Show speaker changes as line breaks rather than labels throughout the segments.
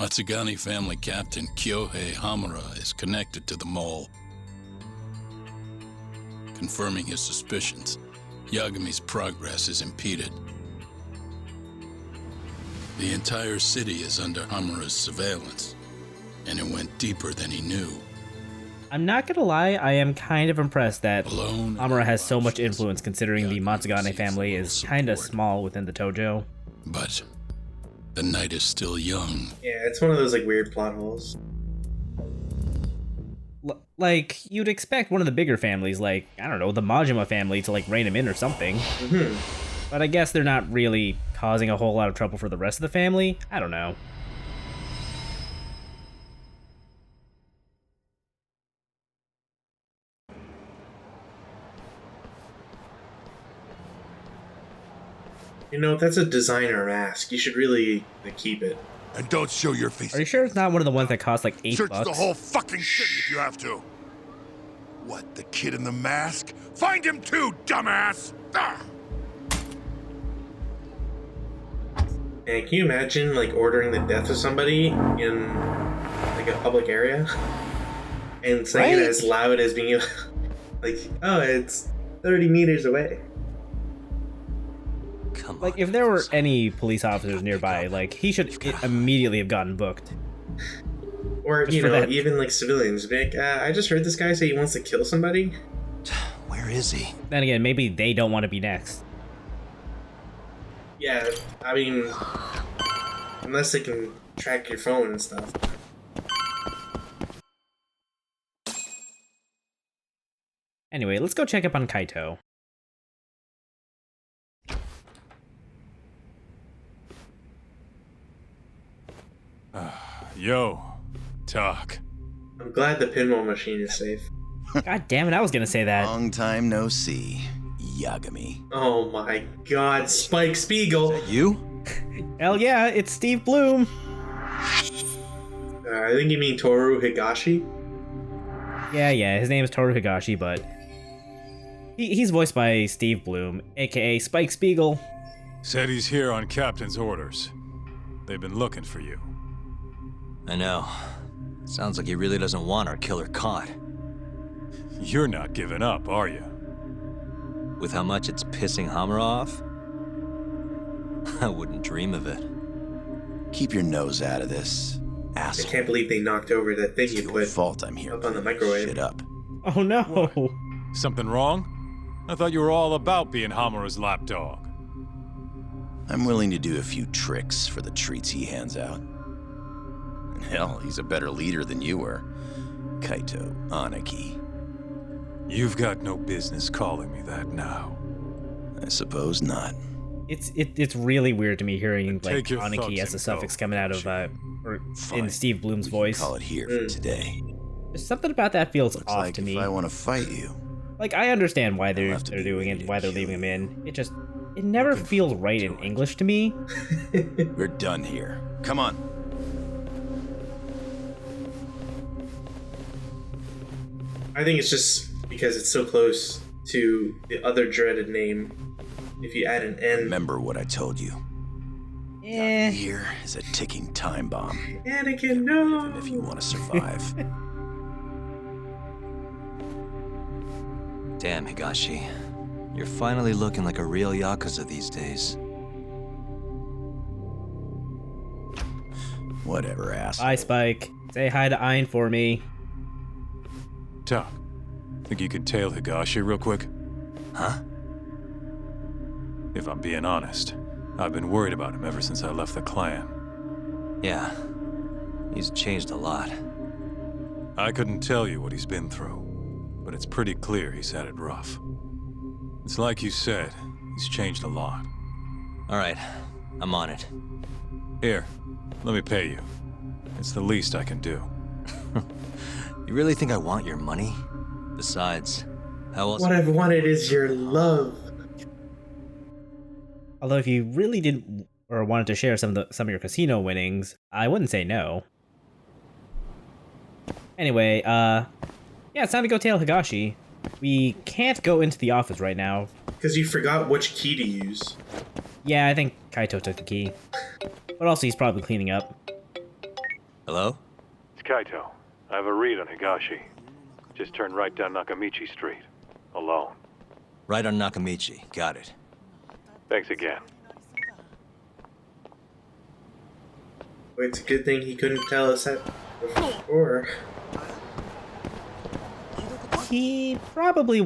Matsugane family captain Kyohei Hamura is connected to the mole. Confirming his suspicions, Yagami's progress is impeded. The entire city is under Hamura's surveillance, and it went deeper than he knew.
I'm not gonna lie, I am kind of impressed that
Alone
Hamura has so much influence considering the Matsugane family is kinda small within the Tojo.
But the night is still young.
Yeah, it's one of those like weird plot holes.
Like, you'd expect one of the bigger families, like, I don't know, the Majima family to like rein him in or something.
Mm-hmm.
But I guess they're not really causing a whole lot of trouble for the rest of the family. I don't know.
You know, that's a designer mask. You should really keep it.
And don't show your face.
Are you sure it's not one of the ones that cost like $8?
Search the whole fucking city if you have to. What, the kid in the mask? Find him too, dumbass! Ah!
And can you imagine, like, ordering the death of somebody in, like, a public area? And saying it as loud as being, like, oh, it's 30 meters away.
Come on,
Like, if there were any police officers nearby, like, he should immediately have gotten booked.
Or,
Just
you
for
know,
that.
even, like, civilians. Be like, I just heard this guy say he wants to kill somebody.
Where is he?
Then again, maybe they don't want to be next.
Yeah, I mean, unless they can track your phone and stuff.
Anyway, let's go check up on Kaito.
Yo, talk.
I'm glad the pinball machine is safe.
God damn it, I was gonna say that.
Long time no see, Yagami.
Oh my god, Spike Spiegel!
You?
Hell yeah, it's Steve Bloom.
I think you mean Toru Higashi?
Yeah, his name is Toru Higashi, but he's voiced by Steve Bloom, aka Spike Spiegel.
Said he's here on Captain's orders. They've been looking for you.
I know. Sounds like he really doesn't want our killer caught.
You're not giving up, are you?
With how much it's pissing Hamura off? I wouldn't dream of it.
Keep your nose out of this,
I
asshole.
can't believe they knocked over that thing
It's
you
your
put
fault I'm here.
up on the
putting
microwave.
Shit up.
Oh no.
Something wrong? I thought you were all about being Hamura's lapdog.
I'm willing to do a few tricks for the treats he hands out. And hell, he's a better leader than you were. Kaito Aniki.
You've got no business calling me that now.
I suppose not.
It's really weird to me hearing like
Take your
Aniki
thugs
as a
and
suffix
go.
coming out of or in
Fine.
Steve Bloom's
We can
voice.
call it here for today.
There's something about that feels
Looks
off
like
to
if
me.
I want to fight you,
Like, I understand why they're
have to be
doing
ready
it,
to
why they're
kill
leaving him
you.
in. It never feels right in English to me.
we're done here. Come on.
I think it's just because it's so close to the other dreaded name. If you add an N.
Remember what I told you.
Eh.
Here is a ticking time bomb.
Anakin, no!
Even if you want to survive.
Damn, Higashi. You're finally looking like a real Yakuza these days.
Whatever, ass.
Bye, Spike. Say hi to Ein for me.
Talk. Think you could tail Higashi real quick?
Huh?
If I'm being honest, I've been worried about him ever since I left the clan.
Yeah. He's changed a lot.
I couldn't tell you what he's been through, but it's pretty clear he's had it rough. It's like you said, he's changed a lot.
All right. I'm on it.
Here, let me pay you. It's the least I can do.
You really think I want your money? Besides, how else?
What I've wanted is your love.
Although if you really didn't or wanted to share some of your casino winnings, I wouldn't say no. Anyway, yeah, it's time to go tail Higashi. We can't go into the office right now.
Because you forgot which key to use.
Yeah, I think Kaito took the key. But also he's probably cleaning up.
Hello?
It's Kaito. I have a read on Higashi. Just turn right down Nakamichi Street. Alone.
Right on Nakamichi. Got it.
Thanks again.
Well, it's a good thing he couldn't tell us that before.
He probably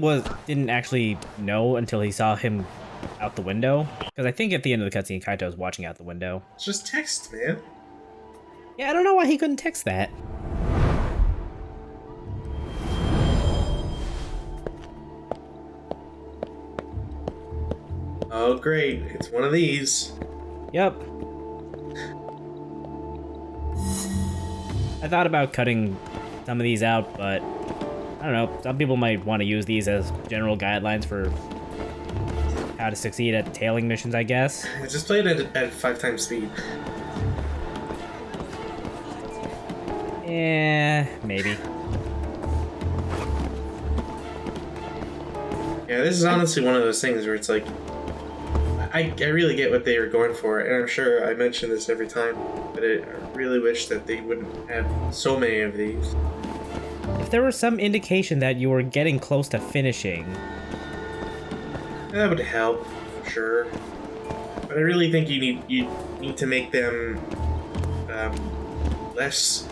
didn't actually know until he saw him out the window. Because I think at the end of the cutscene, Kaito's watching out the window.
It's just text, man.
Yeah, I don't know why he couldn't text that.
Oh, great. It's one of these.
Yep. I thought about cutting some of these out, but I don't know. Some people might want to use these as general guidelines for how to succeed at tailing missions, I guess.
I just played at 5 times speed.
Yeah, maybe.
Yeah, this is honestly one of those things where it's like, I really get what they were going for, and I'm sure I mention this every time, but I really wish that they wouldn't have so many of these.
If there was some indication that you were getting close to finishing,
That would help, for sure. But I really think you need to make them less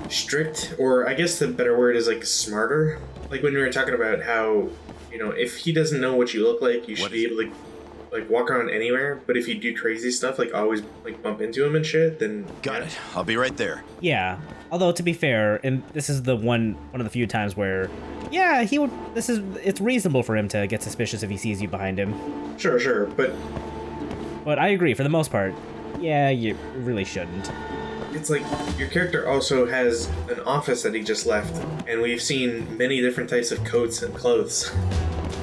strict, or I guess the better word is like smarter. Like when we were talking about how, you know, if he doesn't know what you look like, you should be able to like walk around anywhere. But if you do crazy stuff, like always like bump into him and shit, then
Got it. I'll be right there.
yeah. Although to be fair, and this is the one of the few times where, yeah, he would. It's reasonable for him to get suspicious if he sees you behind him.
Sure, but
I agree for the most part. Yeah, you really shouldn't.
it's like your character also has an office that he just left, and we've seen many different types of coats and clothes.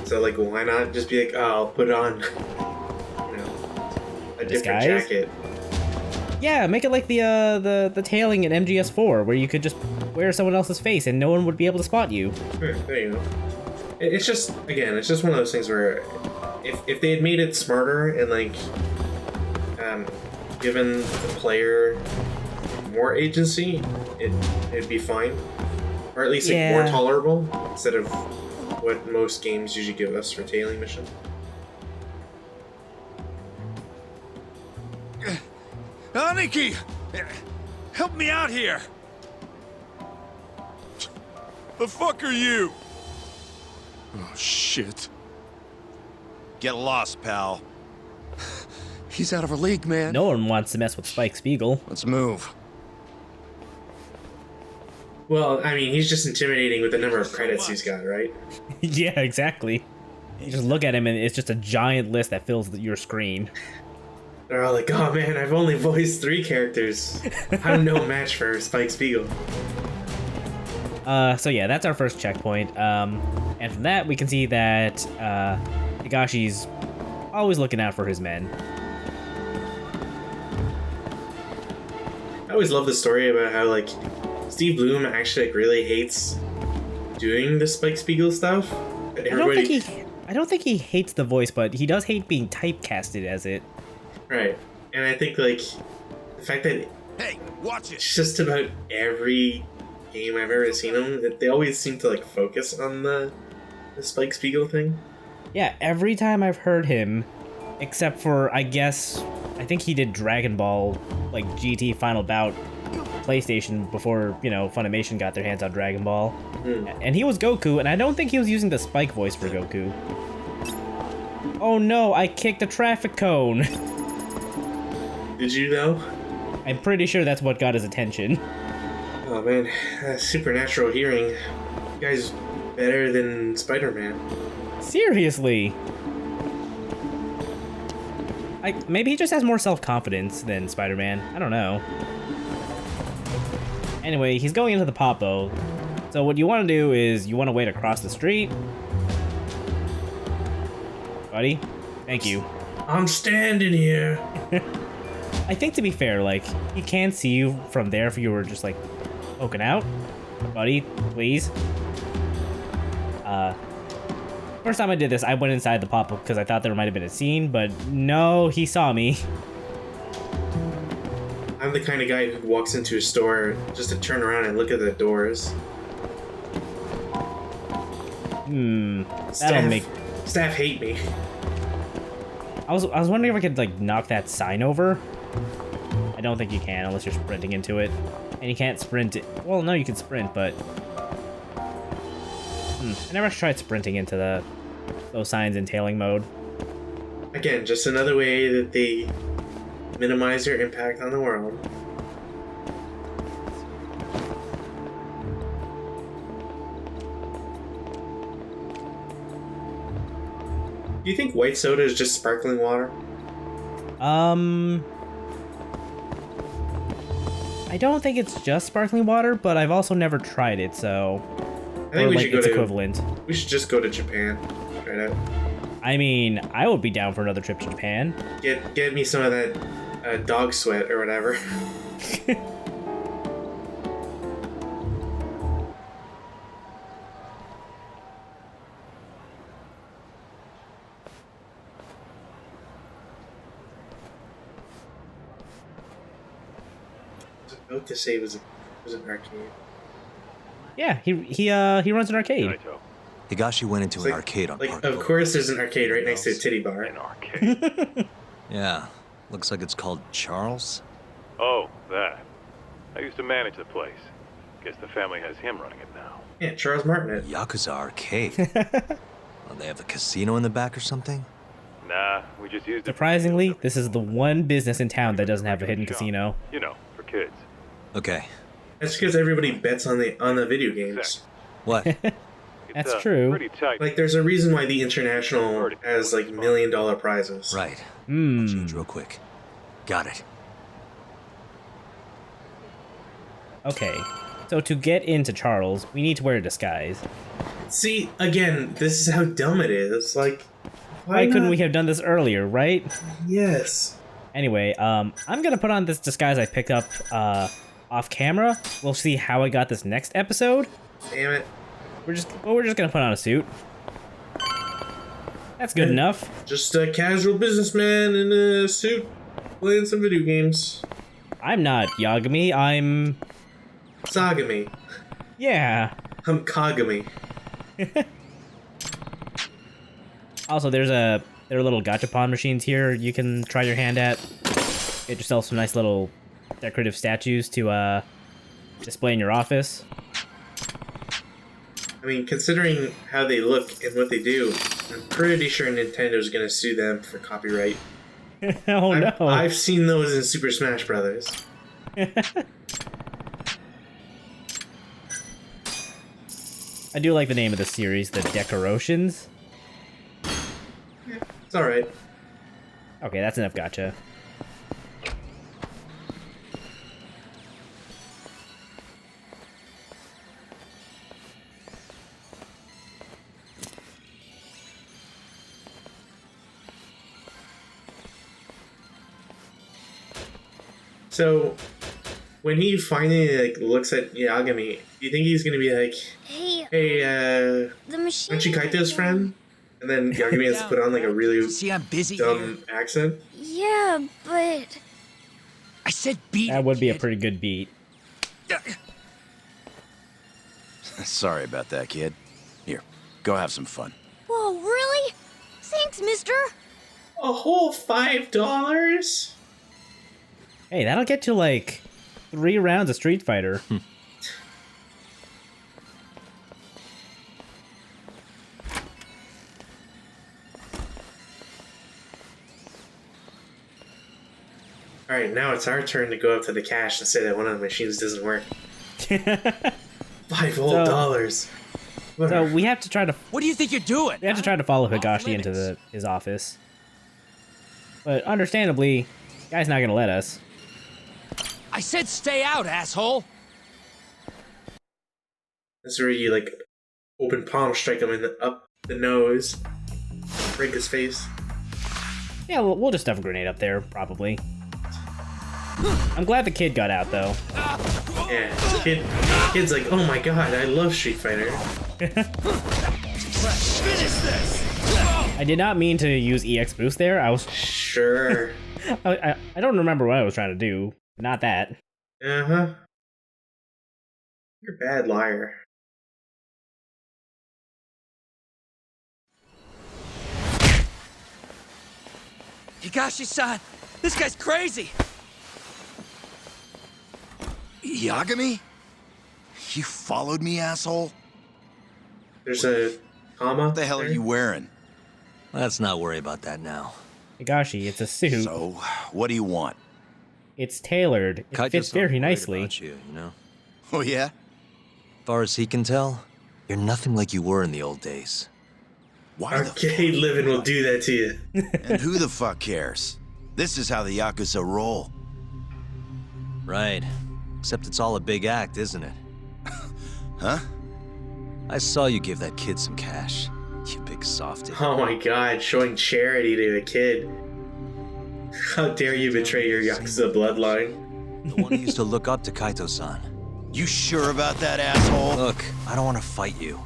So like, why not just be like, oh, I'll put on, you know, a different
Disguise?
jacket.
Yeah, make it like the tailing in MGS4, where you could just wear someone else's face and no one would be able to spot you.
There you go. It's just, again, it's just one of those things where if they had made it smarter and like given the player more agency, it'd be fine, or at least like, more tolerable instead of what most games usually give us for tailing missions.
Aniki! Help me out here! The fuck are you?
Oh, shit.
Get lost, pal.
He's out of our league, man.
No one wants to mess with Spike Spiegel.
Let's move.
Well, I mean, he's just intimidating with the number of credits he's got, right?
Yeah, exactly. You just look at him and it's just a giant list that fills your screen.
They're all like, oh man, I've only voiced 3 characters. I'm no match for Spike Spiegel.
So yeah, that's our first checkpoint. And from that, we can see that Higashi's always looking out for his men.
I always love the story about how, like, Steve Bloom actually, like, really hates doing the Spike Spiegel stuff. And
I don't think he hates the voice, but he does hate being typecasted as it.
Right. And I think, like, the fact that
Hey, watch it!
just about every game I've ever seen him, that they always seem to, like, focus on the Spike Spiegel thing.
Yeah, every time I've heard him, except for, I think he did Dragon Ball, like, GT Final Bout PlayStation before, you know, Funimation got their hands on Dragon Ball. And he was Goku, and I don't think he was using the Spike voice for Goku. Oh no, I kicked a traffic cone.
Did you, though?
I'm pretty sure that's what got his attention.
Oh man, supernatural hearing. You guy's better than Spider-Man.
Seriously. Maybe he just has more self-confidence than Spider-Man. I don't know. Anyway, he's going into the Popo. So what you want to do is you want to wait across the street. Buddy, thank you.
I'm standing here.
I think to be fair, like, he can see you from there if you were just, like, poking out. Buddy, please. First time I did this, I went inside the pop-up because I thought there might have been a scene, but no, he saw me.
I'm the kind of guy who walks into a store just to turn around and look at the doors. Staff hate me.
I was wondering if I could like knock that sign over. I don't think you can unless you're sprinting into it, and you can't sprint it. Well, no, you can sprint, but I never tried sprinting into those signs in tailing mode.
Again, just another way that they minimize your impact on the world. Do you think white soda is just sparkling water?
I don't think it's just sparkling water, but I've also never tried it, so
I think we
like
should go
its
to
equivalent.
We should just go to Japan. Right out.
I mean, I would be down for another trip to Japan.
Get me some of that dog sweat or whatever. I was about to say it was an arcade.
Yeah, he runs an arcade.
Higashi went into an arcade on Park
Of
Boulevard.
course there's an arcade right next to a titty bar.
An arcade?
Yeah, looks like it's called Charles.
Oh, that. I used to manage the place. Guess the family has him running it now.
Yeah, Charles Martinet.
Yakuza Arcade. Oh, they have a casino in the back or something?
Nah, we just used it.
Surprisingly, this is the one business in town that doesn't have a hidden casino.
You know, for kids.
Okay.
That's because everybody bets on the video games.
What?
That's true.
Pretty tight.
Like, there's a reason why the International has, like, $1 million prizes.
Right. I'll change real quick. Got it.
Okay, so to get into Charles, we need to wear a disguise.
See, again, this is how dumb it is. Like,
Why couldn't
not?
we have done this earlier, right?
Yes.
Anyway, I'm gonna put on this disguise I picked up off camera. We'll see how I got this next episode.
Damn it.
We're just gonna put on a suit. That's good enough.
Just a casual businessman in a suit playing some video games.
I'm not Yagami. I'm
Sagami.
yeah.
I'm Kagami.
Also, there are little gachapon machines here you can try your hand at. Get yourself some nice little decorative statues to display in your office.
I mean, considering how they look and what they do, I'm pretty sure Nintendo's gonna sue them for copyright.
Oh no!
I've seen those in Super Smash Brothers.
I do like the name of the series, the Decorations.
It's alright.
Okay, that's enough gotcha.
So, when he finally like looks at Yagami, do you think he's gonna be like,
Hey,
"Hey,
the machine.
aren't you Kaito's friend?" And then Yagami has to put on like a really
I'm busy
dumb accent.
Yeah, but
I said beat
That would be a pretty good beat.
Sorry about that, kid. Here, go have some fun.
whoa, really? Thanks, mister.
A whole $5?
Hey, that'll get you like 3 rounds of Street Fighter.
Alright, now it's our turn to go up to the cash and say that one of the machines doesn't work. $5 whole dollars.
So we have to try to
What do you think you're doing?
we have to try to follow Higashi into his office. But understandably, guy's not gonna let us.
I said stay out, asshole.
This is where you like open palm strike him up the nose, break his face.
Yeah, we'll just stuff a grenade up there, probably. I'm glad the kid got out, though.
Yeah, kid's like, oh my god, I love Street Fighter.
I did not mean to use EX Boost there. I was
Sure.
I don't remember what I was trying to do. Not that.
Uh-huh. You're a bad liar.
Higashi-san, this guy's crazy.
Yagami? You followed me, asshole?
There's a comma.
What the hell are you wearing?
Let's not worry about that now.
Higashi, it's a suit.
So, what do you want?
It's tailored. It fits
Kaito's
very
worried
nicely.
about you, you know?
Oh, yeah?
Far as he can tell, you're nothing like you were in the old days.
Why the
Arcade living will do that to you.
And who the fuck cares? This is how the Yakuza roll.
Right. Except it's all a big act, isn't it?
Huh?
I saw you give that kid some cash. You big softy.
Oh my god, showing charity to a kid. How dare you betray your Yakuza bloodline?
The one who used to look up to Kaito-san.
You sure about that, asshole?
Look, I don't want to fight you.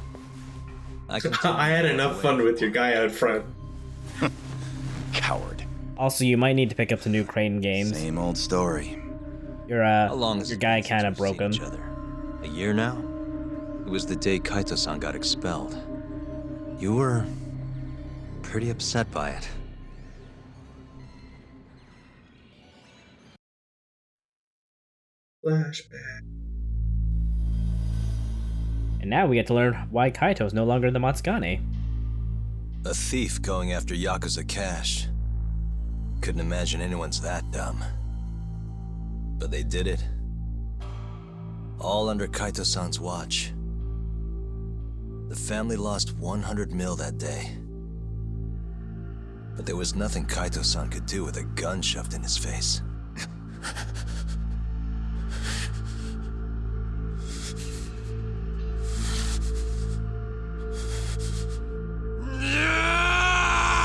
I had enough fun with your guy out front.
Coward.
Also, you might need to pick up the new Crane games.
Same old story.
Your
How long has
your
it
guy
been since
kind of
we've
broke
seen
him.
each other? A year now? It was the day Kaito-san got expelled. You were pretty upset by it.
Flashback.
And now we get to learn why Kaito's no longer in the Matsukane.
A thief going after Yakuza cash. Couldn't imagine anyone's that dumb. But they did it. All under Kaito-san's watch. The family lost 100 mil that day. But there was nothing Kaito-san could do with a gun shoved in his face.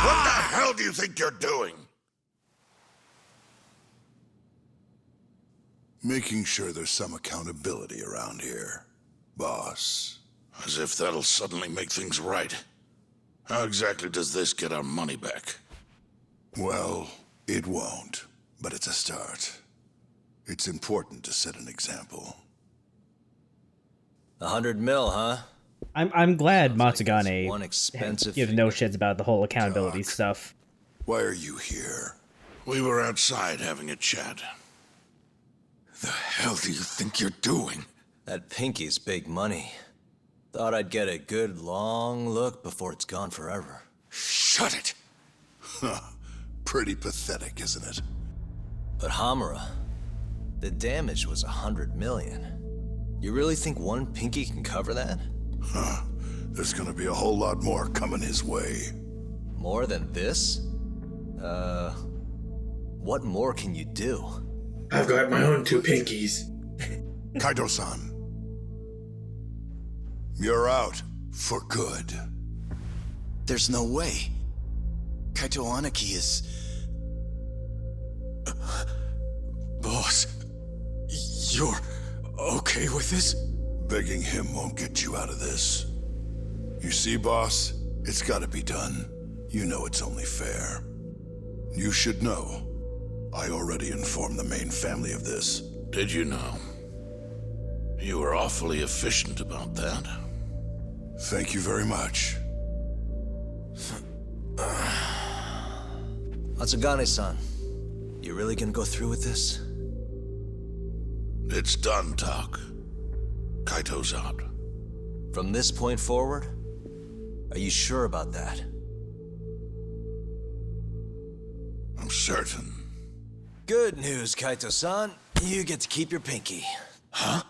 What the hell do you think you're doing?
Making sure there's some accountability around here, boss.
As if that'll suddenly make things right. How exactly does this get our money back?
Well, it won't, but it's a start. It's important to set an example.
100 mil, huh?
I'm glad
Sounds like
Matsugane
that's one expensive
gives no shits about the whole accountability stuff.
Why are you here?
We were outside having a chat. The hell do you think you're doing?
That pinky's big money. Thought I'd get a good long look before it's gone forever.
Shut it!
Pretty pathetic, isn't it?
But Hamura, the damage was 100 million. You really think one pinky can cover that?
Huh. There's gonna be a whole lot more coming his way.
More than this? What more can you do?
I've got my own two pinkies.
Kaito-san. You're out for good.
There's no way. Kaito Aniki is...
Boss, you're okay with this? Begging him won't get you out of this. You see, boss, it's gotta be done. You know it's only fair. You should know. I already informed the main family of this.
Did you know? You were awfully efficient about that.
Thank you very much.
Matsugane-san, you really gonna go through with this?
It's done, Tak. Kaito's out.
From this point forward? Are you sure about that?
I'm certain.
Good news, Kaito-san. You get to keep your pinky.
Huh?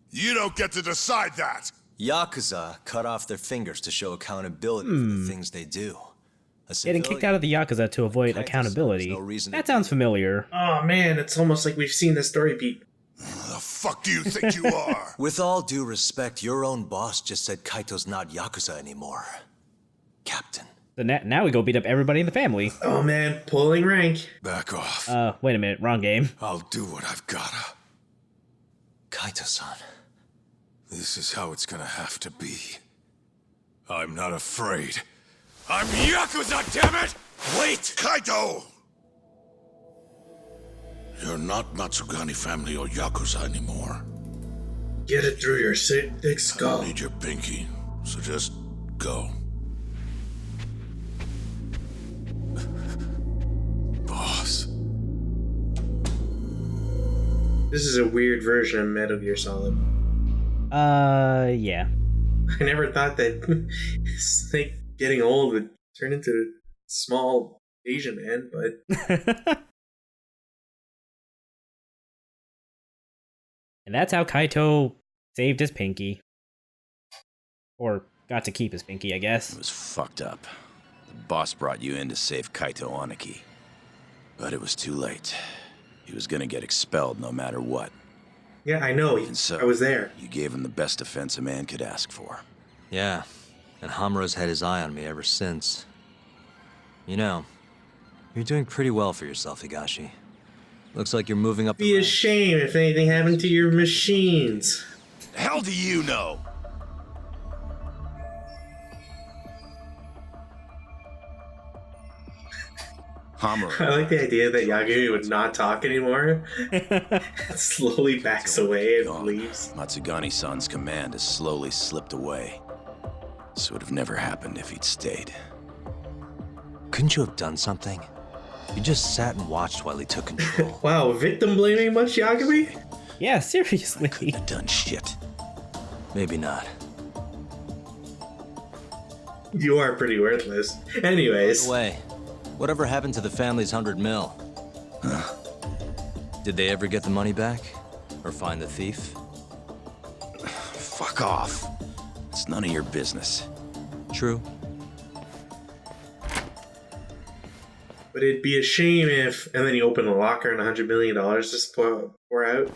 You don't get to decide that!
Yakuza cut off their fingers to show accountability for the things they do.
Getting kicked out of the Yakuza to avoid accountability. That sounds familiar.
Oh man, it's almost like we've seen this story beat.
The fuck do you think you are?
With all due respect, your own boss just said Kaito's not Yakuza anymore. Captain.
So now we go beat up everybody in the family.
Oh man, pulling rank.
Back off.
Wait a minute, wrong game.
I'll do what I've gotta.
Kaito-san.
This is how it's gonna have to be. I'm not afraid. I'm Yakuza, damn it!
Wait! Kaito!
You're not Matsugani family or Yakuza anymore.
Get it through your thick
I
skull.
don't need your pinky, so just go. Boss.
This is a weird version of Metal Gear Solid.
Yeah.
I never thought that Snake getting old would turn into a small Asian man, but
And that's how Kaito saved his pinky. Or got to keep his pinky, I guess.
It was fucked up. The boss brought you in to save Kaito Aniki. But it was too late. He was gonna get expelled no matter what.
yeah, I know.
And so,
I was there.
you gave him the best defense a man could ask for.
Yeah, and Hamura's had his eye on me ever since. You know, you're doing pretty well for yourself, Higashi. Looks like you're moving up the
Be a
ranks.
shame if anything happened to your machines.
The hell do you know? Hamura.
I like the idea that Yagami would not talk anymore. Slowly backs away and
Gone.
leaves.
Matsugani-san's command has slowly slipped away. This would have never happened if he'd stayed.
Couldn't you have done something? You just sat and watched while he took control.
Wow, victim blaming much, Yagami?
Yeah, seriously.
Couldn't have done shit.
Maybe not.
You are pretty worthless. Anyways,
By the way, whatever happened to the family's 100 mil?
Huh?
Did they ever get the money back? Or find the thief?
Fuck off. It's none of your business.
True.
but it'd be a shame if, and then you open the locker and $100 million just pour out.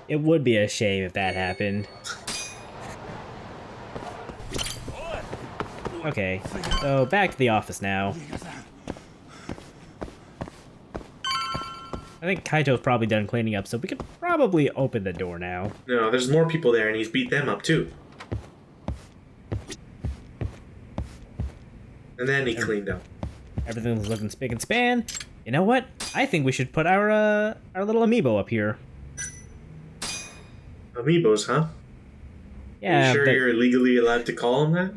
It would be a shame if that happened. Okay, so back to the office now. I think Kaito's probably done cleaning up, so we could probably open the door now.
No, there's more people there, and he's beat them up too. And then he cleaned up.
Everything's looking spick and span. You know what? I think we should put our little amiibo up here.
Amiibos, huh?
Yeah.
You sure
but,
you're legally allowed to call them that?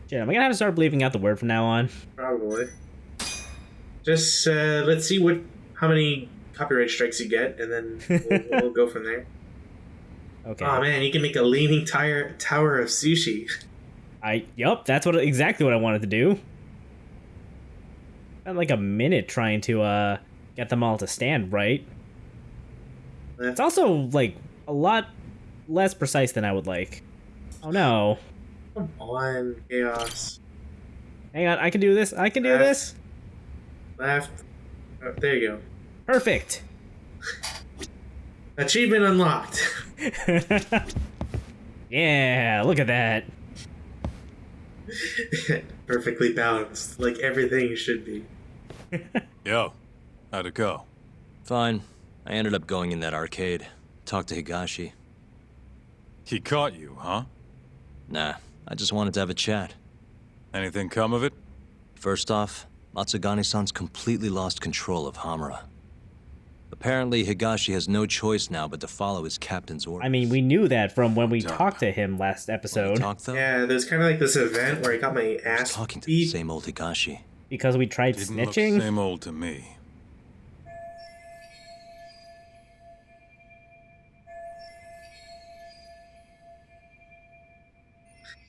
shit, am I gonna have to start bleeping out the word from now on?
Probably. Just let's see how many copyright strikes you get, and then we'll go from there.
Okay.
Oh man, you can make a leaning tower of sushi.
Yup, that's exactly what I wanted to do. Spent like a minute trying to get them all to stand right. It's also like a lot less precise than I would like. Oh no.
Come on, Chaos.
Hang on, I can do this. I can do this.
Left. Oh, there you go.
Perfect.
Achievement unlocked.
Yeah, look at that.
Perfectly balanced, like everything should be.
Yo, how'd it go?
Fine. I ended up going in that arcade. Talked to Higashi.
He caught you, huh?
Nah, I just wanted to have a chat.
Anything come of it?
First off, Matsugani-san's completely lost control of Hamura. Apparently, Higashi has no choice now but to follow his captain's orders.
I mean, we knew that from when we talked to him last episode.
Yeah, there's kind of like this event where I got my ass
talking to
beat.
the same old Higashi.
Because we tried
Didn't
snitching?
look same old to me.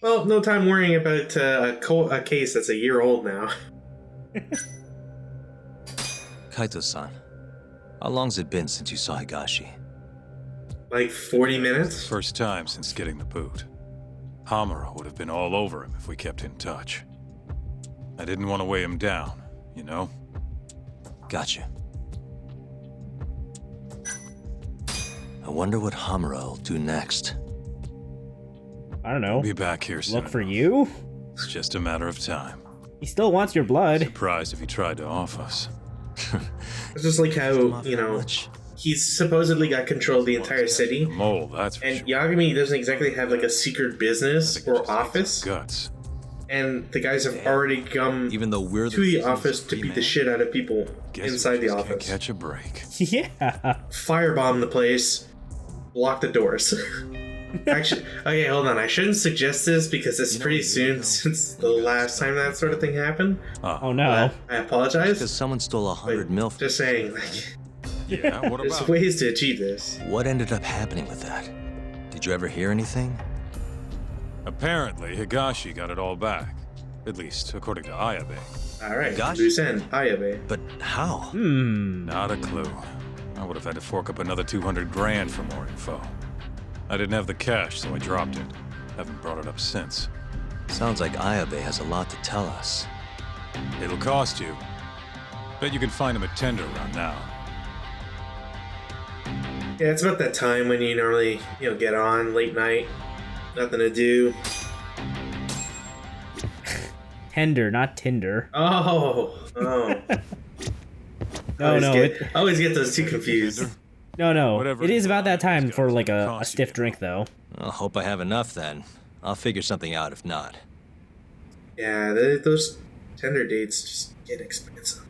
Well, no time worrying about a case that's a year old now.
Kaito-san, how long's it been since you saw Higashi?
Like 40 minutes?
First time since getting the boot. Hamura would have been all over him if we kept in touch. I didn't want to weigh him down, you know?
Gotcha. I wonder what Hamura will do next.
I don't know.
Be back here soon.
Look for you?
It's just a matter of time.
He still wants your blood.
Surprised if he tried to off us.
It's just like how, you know, he's supposedly got control of the entire city.
Mole, that's for
And
sure.
Yagami doesn't exactly have like a secret business or office.
Guts.
and the guys have already come
Even though we're
to the office to beat the shit out of people inside the
Can't
office.
catch a break.
Yeah.
Firebomb the place, lock the doors. Actually, okay, hold on. I shouldn't suggest this because it's pretty soon since the last time that sort of thing happened.
Oh no.
I apologize.
Because someone stole 100 mil.
Just saying, like,
Yeah, what
there's
about?
ways to achieve this.
What ended up happening with that? Did you ever hear anything?
Apparently, Higashi got it all back. At least, according to Ayabe.
Alright,
Gosh.
loose end, Ayabe.
But how?
Not a clue. I would have had to fork up another 200 grand for more info. I didn't have the cash, so I dropped it. Haven't brought it up since.
Sounds like Ayabe has a lot to tell us.
It'll cost you. Bet you can find him at tender around now.
Yeah, it's about that time when you normally, get on late night, nothing to do.
Tender, not Tinder.
Oh.
No,
I always get those two confused.
No.
Whatever
It is about that time
it's
for
gotta
like a
cost
stiff
you.
drink, though.
I hope I have enough then. I'll figure something out if not.
Yeah, those Tinder dates just get expensive.